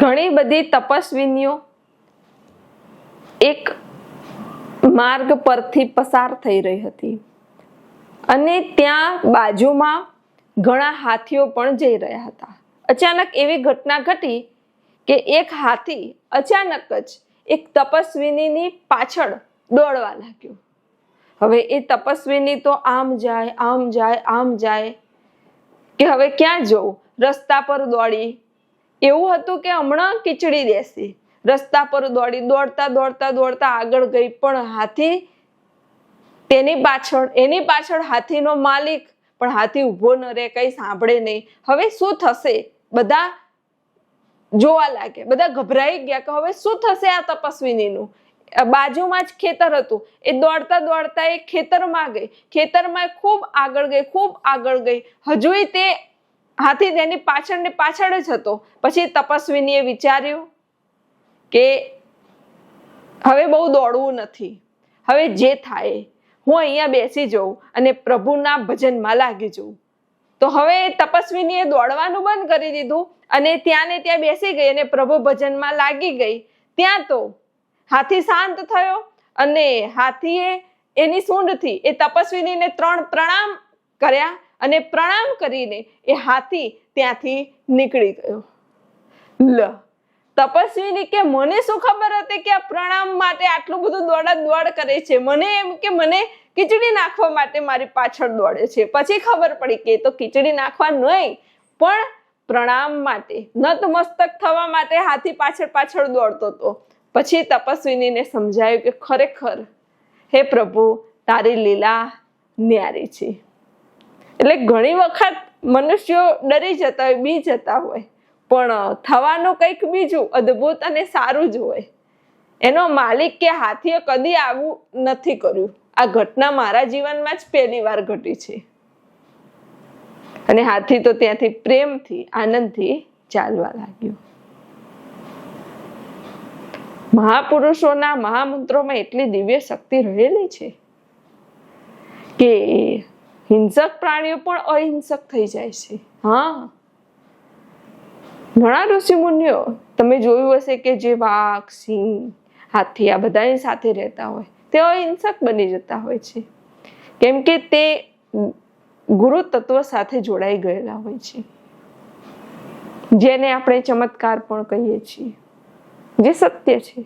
ઘણી બધી તપસ્વીનીઓ એક માર્ગ પરથી પસાર થઈ રહી હતી અને ત્યાં બાજુમાં ઘણા હાથીઓ પણ જઈ રહ્યા હતા. અચાનક એવી ઘટના ઘટી કે એક હાથી અચાનક જ એક તપસ્વીની પાછળ દોડવા લાગ્યો. હવે એ તપસ્વીની તો આમ જાય આમ જાય આમ જાય કે હવે ક્યાં જવું, રસ્તા પર દોડી. એવું હતું કે હમણાં કીચડી દેશે. રસ્તા પર દોડી, દોડતા દોડતા દોડતા આગળ ગઈ, પણ હાથી તેની પાછળ, એની પાછળ હાથીનો માલિક, પણ હાથી ઊભો ન રહે, કઈ સાંભળે નહીં. હવે શું થશે? બધા જોવા લાગે, બધા ગભરાઈ ગયા કે હવે શું થશે આ તપસ્વીનીનું. બાજુમાં જ ખેતર હતું. એ દોડતા દોડતા એ ખેતરમાં ગઈ. ખેતરમાં ખૂબ આગળ ગઈ, ખૂબ આગળ ગઈ. હજુય તે હાથી તેની પાછળ ને પાછળ જ હતો. પછી તપસ્વીનીએ વિચાર્યું કે હવે બહુ દોડવું નથી, હવે જે થાય હું અહીંયા બેસી જાઉં અને પ્રભુના ભજનમાં લાગી જાઉં. તો હવે તપસ્વીનીએ દોડવાનું બંધ કરી દીધું અને ત્યાં ને ત્યાં બેસી ગઈ અને પ્રભુ ભજનમાં લાગી ગઈ. ત્યાં તો હાથી શાંત થયો અને હાથીએ એની સૂંઢથી એ તપસ્વીનીને 3 પ્રણામ કર્યા અને પ્રણામ કરીને એ હાથી ત્યાંથી નીકળી ગયો. તપસ્વીની કે મને શું ખબર હતી કે આ પ્રણામ માટે આટલું બધું દોડ કરે છે. મને એમ કે મને ખીચડી નાખવા માટે મારી પાછળ દોડે છે. પછી ખબર પડી કે તો ખીચડી નાખવા નહીં, પણ પ્રણામ માટે, નતમસ્તક થવા માટે હાથી પાછળ પાછળ દોડતો હતો. પછી તપસ્વીનીને સમજાયું કે ખરેખર હે પ્રભુ, તારી લીલા ન્યારી છે. એટલે ઘણી વખત મનુષ્યો ડરી જતા હોય, બી જતા હોય, પણ થવાનું કંઈક બીજું અદ્ભુત અને સારું જ હોય. એનો માલિક કે હાથીએ કદી આવું નથી કર્યું. આ ઘટના મારા જીવનમાં જ પહેલી વાર ઘટી છે. અને હાથી તો ત્યાંથી પ્રેમથી, આનંદથી ચાલવા લાગ્યો. મહાપુરુષોના મહામંત્રોમાં એટલી દિવ્ય શક્તિ રહેલી છે કે હિંસક પ્રાણીઓ પણ અહિંસક થઈ જાય છે. હા, ઘણા ઋષિ મુનિઓ તમે જોયું હશે કે જે વાઘ, સિંહ, હાથી આ બધાની સાથે રહેતા હોય તે અહિંસક બની જતા હોય છે, કેમ કે તે ગુરુ તત્વ સાથે જોડાઈ ગયેલા હોય છે, જેને આપણે ચમત્કાર પણ કહીએ છીએ, જે સત્ય છે.